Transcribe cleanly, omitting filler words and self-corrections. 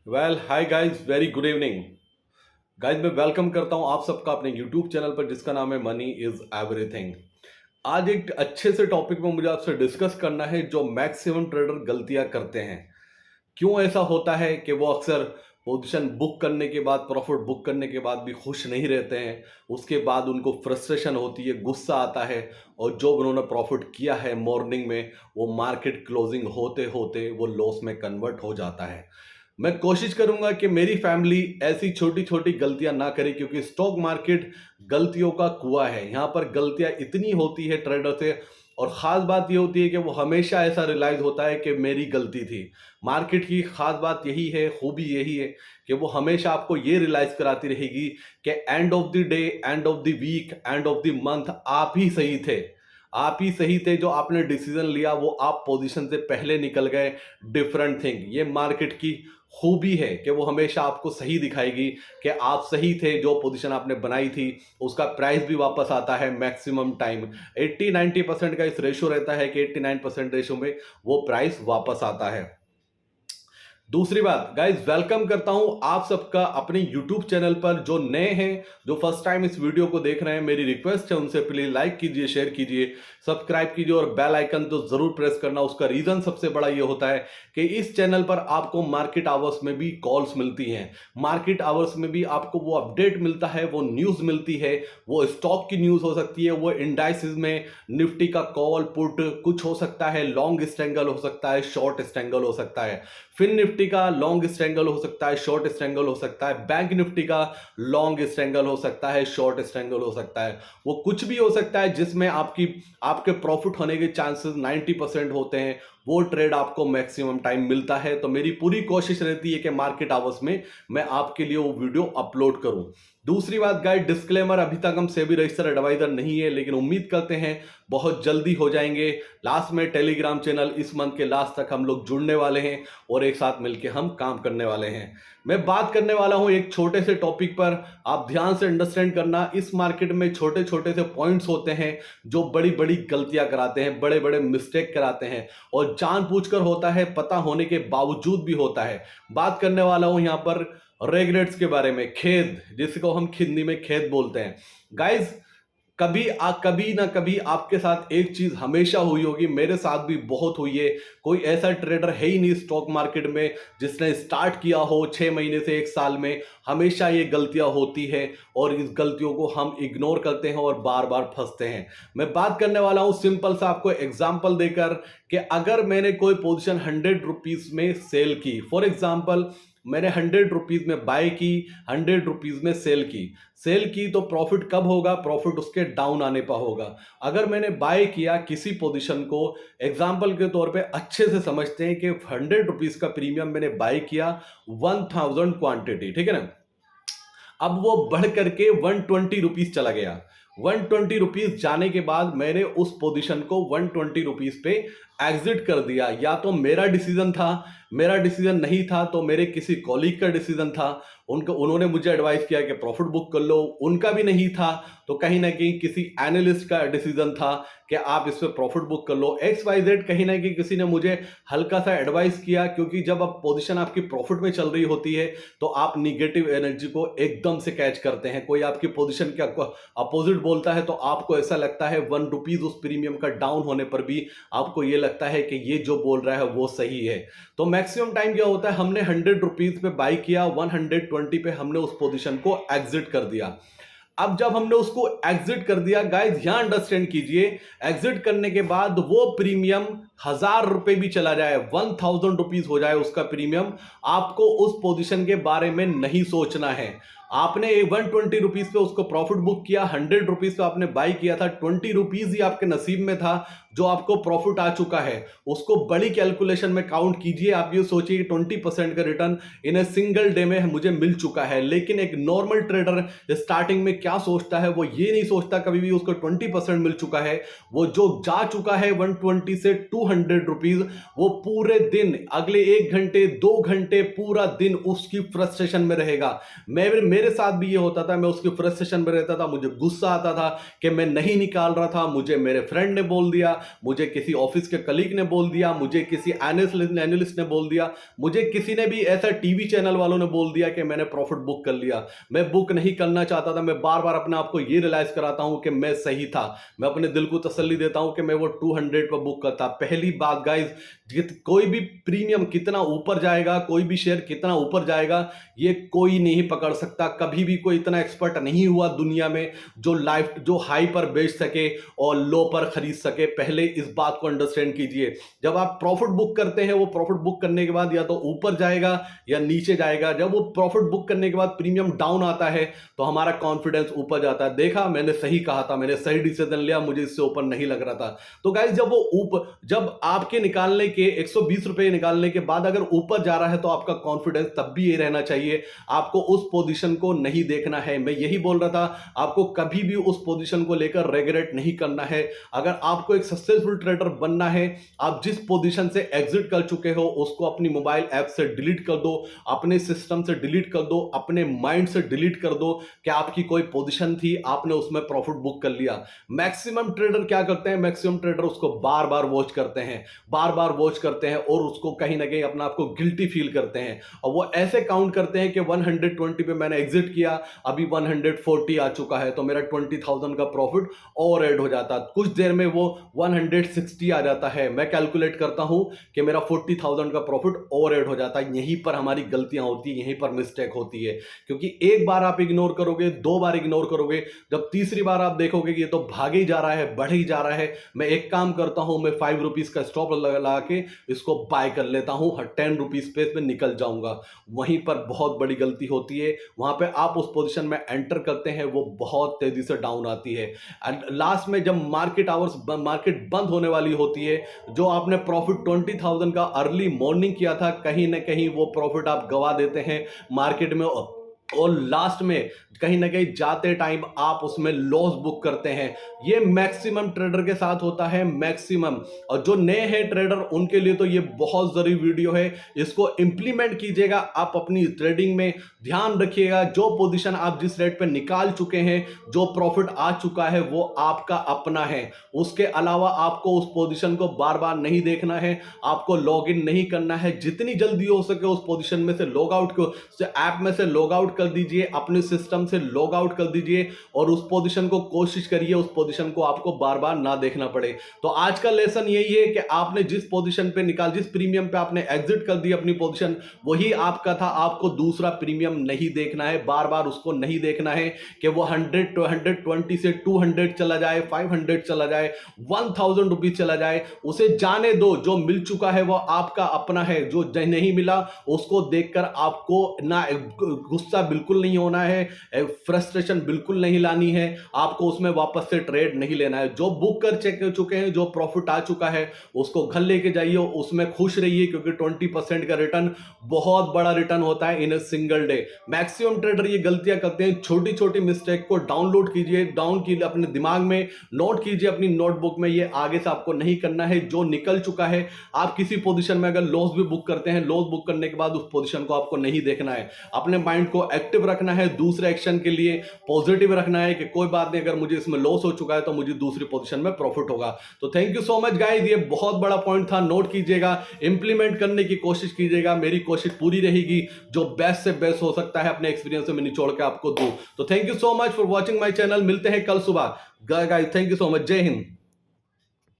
Hi guys, very good evening. Guys, मैं welcome करता हूं आप सबका अपने यूट्यूब चैनल पर जिसका नाम है मनी इज एवरीथिंग। आज एक अच्छे से टॉपिक में मुझे आपसे डिस्कस करना है जो मैक्सिमम ट्रेडर गलतियां करते हैं। क्यों ऐसा होता है कि वो अक्सर पोजीशन बुक करने के बाद, प्रॉफिट बुक करने के बाद भी खुश नहीं रहते हैं। उसके बाद उनको फ्रस्ट्रेशन होती है, गुस्सा आता है, और जो उन्होंने प्रॉफिट किया है मॉर्निंग में, वो मार्केट क्लोजिंग होते होते वो लॉस में कन्वर्ट हो जाता है। मैं कोशिश करूंगा कि मेरी फैमिली ऐसी छोटी छोटी गलतियां ना करे, क्योंकि स्टॉक मार्केट गलतियों का कुआं है। यहां पर गलतियां इतनी होती है ट्रेडर से, और खास बात यह होती है कि वो हमेशा ऐसा रियलाइज होता है कि मेरी गलती थी। मार्केट की खास बात यही है, खूबी यही है कि वो हमेशा आपको ये रियलाइज कराती रहेगी कि end of the day, end of the week, end of the month आप ही सही थे। आप ही सही थे, जो आपने डिसीजन लिया वो आप पोजीशन से पहले निकल गए। डिफरेंट थिंग, ये मार्केट की खूबी है कि वो हमेशा आपको सही दिखाएगी कि आप सही थे। जो पोजीशन आपने बनाई थी उसका प्राइस भी वापस आता है मैक्सिमम टाइम। 80-90% का इस रेशो रहता है कि 89% रेशो में वो प्राइस वापस आता है। दूसरी बात गाइज, वेलकम करता हूं आप सबका अपने YouTube चैनल पर। जो नए हैं, जो फर्स्ट टाइम इस वीडियो को देख रहे हैं, मेरी रिक्वेस्ट है उनसे प्लीज लाइक कीजिए, शेयर कीजिए, सब्सक्राइब कीजिए और बेल आइकन तो जरूर प्रेस करना। उसका रीजन सबसे बड़ा ये होता है कि इस चैनल पर आपको मार्केट आवर्स में भी कॉल्स मिलती हैं। मार्केट आवर्स में भी आपको वो अपडेट मिलता है, वो न्यूज मिलती है। वो स्टॉक की न्यूज हो सकती है, वो इंडाइसिस में निफ्टी का कॉल पुट कुछ हो सकता है, लॉन्ग स्ट्रैंगल हो सकता है, शॉर्ट स्ट्रैंगल हो सकता है। फिन निफ्टी का लॉन्ग स्ट्रैंगल हो सकता है, शॉर्ट स्ट्रैंगल हो सकता है। बैंक निफ्टी का लॉन्ग स्ट्रैंगल हो सकता है, शॉर्ट स्ट्रैंगल हो सकता है। वो कुछ भी हो सकता है जिसमें आपके प्रॉफिट होने के चांसेस 90% होते हैं। वो ट्रेड आपको मैक्सिमम टाइम मिलता है। तो मेरी पूरी कोशिश रहती है कि मार्केट आवर्स में मैं आपके लिए वो वीडियो अपलोड करूं। दूसरी बात गाइड, डिस्क्लेमर, अभी तक हम सेबी रजिस्टर्ड एडवाइजर नहीं है, लेकिन उम्मीद करते हैं बहुत जल्दी हो जाएंगे। लास्ट में टेलीग्राम चैनल, इस मंथ के लास्ट तक हम लोग जुड़ने वाले हैं और एक साथ मिलकर हम काम करने वाले हैं। मैं बात करने वाला हूं एक छोटे से टॉपिक पर। आप ध्यान से अंडरस्टैंड करना, इस मार्केट में छोटे छोटे से पॉइंट्स होते हैं जो बड़ी बड़ी गलतियां कराते हैं, बड़े बड़े मिस्टेक कराते हैं, और जानबूझकर होता है, पता होने के बावजूद भी होता है। बात करने वाला हूं यहां पर रेगरेट्स के बारे में, खेद, जिसको हम हिंदी में खेद बोलते हैं। गाइज, कभी ना कभी आपके साथ एक चीज हमेशा हुई होगी, मेरे साथ भी बहुत हुई है। कोई ऐसा ट्रेडर है ही नहीं स्टॉक मार्केट में जिसने स्टार्ट किया हो 6 महीने से 1 साल में। हमेशा ये गलतियां होती है और इस गलतियों को हम इग्नोर करते हैं और बार बार फंसते हैं। मैं बात करने वाला हूं सिंपल सा आपको एग्जाम्पल देकर कि अगर मैंने कोई पोजीशन 100 रुपीज में सेल की, फॉर एग्जाम्पल मैंने 100 रुपीज में बाय की, 100 रुपीज में सेल की तो प्रॉफिट कब होगा? प्रॉफिट उसके डाउन आने पर होगा। अगर मैंने बाय किया किसी पोजीशन को, एग्जांपल के तौर पे अच्छे से समझते हैं कि 100 रुपीज का प्रीमियम मैंने बाय किया, 1000 क्वांटिटी, ठीक है ना। अब वो बढ़ करके 120 रुपीज चला गया। 120 रुपीज जाने के बाद मैंने उस पोजीशन को 120 रुपीज पे एग्जिट कर दिया। या तो मेरा डिसीजन था, मेरा डिसीजन नहीं था तो मेरे किसी कॉलीग का डिसीजन था। उन्होंने मुझे एडवाइस किया कि प्रॉफिट बुक कर लो, उनका भी नहीं था तो कहीं ना कहीं किसी एनालिस्ट का डिसीजन था कि आप इस पे प्रॉफिट बुक कर लो। XYZ कहीं ना कहीं किसी ने मुझे हल्का सा एडवाइस किया, क्योंकि जब अब पोजीशन आपकी प्रॉफिट में चल रही होती है तो आप निगेटिव एनर्जी को एकदम से कैच करते हैं। कोई आपकी पोजीशन के अपोजिट बोलता है तो आपको ऐसा लगता है 1 रुपीज उस प्रीमियम का डाउन होने पर भी आपको ये लगता है कि ये जो बोल रहा है वो सही है। तो मैक्सिमम टाइम क्या होता है, हमने 100 रुपीज पे बाई किया, 120 पे हमने उस पोजीशन को एग्जिट कर दिया। अब जब हमने उसको एग्जिट कर दिया, गाइस यहां अंडरस्टैंड कीजिए, एग्जिट करने के बाद वो प्रीमियम 1000 रुपए भी चला जाए, 1000 रुपीज हो जाए उसका प्रीमियम, आपको उस पोजीशन के बारे में नहीं सोचना है। आपने 120 रुपीज पे उसको प्रॉफिट बुक किया, 100 रुपीज पे आपने बाई किया था, 20 रुपीज ही आपके नसीब में था जो आपको प्रॉफिट आ चुका है। उसको बड़ी कैलकुलेशन में काउंट कीजिए। आप ये सोचिए 20% का return in a single day में मुझे मिल चुका है। लेकिन एक नॉर्मल ट्रेडर स्टार्टिंग में क्या सोचता है, वो ये नहीं सोचता कभी भी उसको 20% मिल चुका है। वो जो जा चुका है 120 से 200 रुपीज, वो पूरे दिन, अगले 1 घंटे 2 घंटे पूरा दिन उसकी फ्रस्ट्रेशन में रहेगा। मेरे साथ भी ये होता था, मैं उसकी फ्रस्ट्रेशन में रहता था, मुझे गुस्सा आता था कि मैं नहीं निकाल रहा था, मुझे मेरे फ्रेंड ने बोल दिया, मुझे किसी ऑफिस के कलीग ने बोल दिया, मुझे किसी एनालिस्ट ने बोल दिया, मुझे किसी ने भी ऐसा टीवी चैनल वालों ने बोल दिया कि मैंने प्रॉफिट बुक कर लिया। मैं बुक नहीं करना चाहता था, मैं बार बार अपने आप को ये रियलाइज कराता हूं कि मैं सही था, मैं अपने दिल को तसल्ली देता हूं कि मैं वो 200 पर बुक करता। पहली बात गाइज, कोई भी प्रीमियम कितना ऊपर जाएगा, कोई भी शेयर कितना ऊपर जाएगा, ये कोई नहीं पकड़ सकता। कभी भी कोई इतना एक्सपर्ट नहीं हुआ दुनिया में जो हाई पर बेच सके और लो पर खरीद सके। पहले इस बात को अंडरस्टैंड कीजिए। जब आप प्रॉफिट बुक करते हैं, वो प्रॉफिट बुक करने के बाद या तो ऊपर जाएगा या नीचे जाएगा। जब वो प्रॉफिट बुक करने के बाद प्रीमियम डाउन आता है तो हमारा कॉन्फिडेंस ऊपर जाता है। देखा, मैंने सही कहा था, मैंने सही डिसीजन लिया, मुझे इससे ऊपर नहीं लग रहा था। तो गाइस, जब आपके निकालने के 120 रुपए निकालने के बाद अगर ऊपर जा रहा है तो आपका कॉन्फिडेंस तब भी ये रहना चाहिए, आपको उस पोजीशन को नहीं देखना है। मैं यही बोल रहा था, आपको कभी भी उस पोजीशन को लेकर रेगरेट नहीं करना है। अगर आपको एक सक्सेसफुल ट्रेडर बनना है, आप जिस पोजीशन से एग्जिट कर चुके हो उसको अपनी मोबाइल ऐप से डिलीट कर दो, अपने सिस्टम से डिलीट कर दो, अपने माइंड से डिलीट कर दो कि आपकी कोई पोजीशन थी, आपने उसमें प्रॉफिट बुक कर लिया। मैक्सिमम ट्रेडर क्या करते हैं, मैक्सिमम ट्रेडर उसको बार बार वॉच करते हैं, बार बार वॉच करते हैं और उसको कहीं ना कहीं अपना आपको गिल्टी फील करते हैं और वो ऐसे काउंट करते हैं कि 120 पे मैंने एग्जिट किया, अभी 140 आ चुका है तो मेरा 20,000 का प्रॉफिट और ऐड हो जाता। कुछ देर में वो 160 आ जाता है, मैं कैलकुलेट करता हूं कि मेरा 40,000 का प्रॉफिट और ऐड हो जाता है। यहीं पर हमारी गलतियां होती है, यहीं पर मिस्टेक होती है, क्योंकि एक बार आप इग्नोर करोगे, दो बार इग्नोर करोगे, जब तीसरी बार आप देखोगे कि ये तो भागे ही जा रहा है, बढ़ ही जा रहा है, मैं एक काम करता हूं, मैं 5 रुपीज का स्टॉप लगा के इसको बाय कर लेता हूं, 10 रुपीज पे इसमें निकल जाऊंगा। वहीं पर बहुत बड़ी गलती होती है, वहां पे आप उस पोजीशन में एंटर करते हैं, वो बहुत तेजी से डाउन आती है। एंड लास्ट में जब मार्केट बंद होने वाली होती है, जो आपने प्रॉफिट 20,000 का अर्ली मॉर्निंग किया था, कहीं ना कहीं वो प्रॉफिट आप गवा देते हैं मार्केट में और लास्ट में कहीं ना कहीं जाते टाइम आप उसमें लॉस बुक करते हैं। ये मैक्सिमम ट्रेडर के साथ होता है, मैक्सिमम। और जो नए हैं ट्रेडर, उनके लिए तो ये बहुत जरूरी वीडियो है, इसको इंप्लीमेंट कीजिएगा आप अपनी ट्रेडिंग में। ध्यान रखिएगा, जो पोजीशन आप जिस रेट पे निकाल चुके हैं, जो प्रॉफिट आ चुका है, वो आपका अपना है। उसके अलावा आपको उस पोजीशन को बार बार नहीं देखना है, आपको लॉग इन नहीं करना है। जितनी जल्दी हो सके उस पोजीशन में से लॉग आउट ऐप में से लॉग आउट कर दीजिए, अपने सिस्टम से लॉग आउट कर दीजिए और उस पोजीशन को कोशिश करिए, उस पोजीशन को आपको बार बार ना देखना पड़े। तो आज का लेसन यही है कि आपने जिस पोजीशन पे जिस प्रीमियम पे आपने एग्जिट कर दी अपनी पोजीशन, वही आपका था। आपको दूसरा प्रीमियम नहीं देखना है, बार बार उसको नहीं देखना है कि वो 120 से 200 चला जाए, 500 चला जाए, 1000 रुपीज चला जाए, उसे जाने दो। जो मिल चुका है वो आपका अपना है, जो नहीं मिला उसको देखकर आपको ना गुस्सा बिल्कुल नहीं होना है, फ्रस्ट्रेशन बिल्कुल नहीं लानी है, आपको उसमें वापस से ट्रेड नहीं लेना है। जो बुक कर चुके हैं, जो प्रॉफिट आ चुका है, उसको घर लेके जाइए, उसमें खुश रहिए, क्योंकि 20% का रिटर्न बहुत बड़ा रिटर्न होता है in a single day. Maximum trader ये गलतियां करते हैं, छोटी छोटी मिस्टेक को डाउनलोड कीजिए, डाउन कीजिए अपने दिमाग में, नोट कीजिए अपनी नोटबुक में। ये आगे से आपको नहीं करना है। जो निकल चुका है, आप किसी पोजीशन में अगर लॉस भी बुक करते हैं, लॉस बुक करने के बाद उस पोजीशन को आपको नहीं देखना है, अपने माइंड को एक्टिव रखना है, दूसरे एक्शन के लिए पॉजिटिव रखना है कि कोई बात नहीं, अगर मुझे इसमें लॉस हो चुका है तो मुझे दूसरी पोजीशन में प्रॉफिट होगा। तो thank you so much guys, ये बहुत बड़ा पॉइंट था, नोट कीजिएगा, इंप्लीमेंट करने की कोशिश कीजिएगा। मेरी कोशिश पूरी रहेगी, जो बेस्ट से बेस्ट हो सकता है अपने एक्सपीरियंस से मैं निचोड़ के आपको दूं। तो thank you so much for watching my channel, मिलते हैं कल सुबह guys, thank you so much, जय हिंद।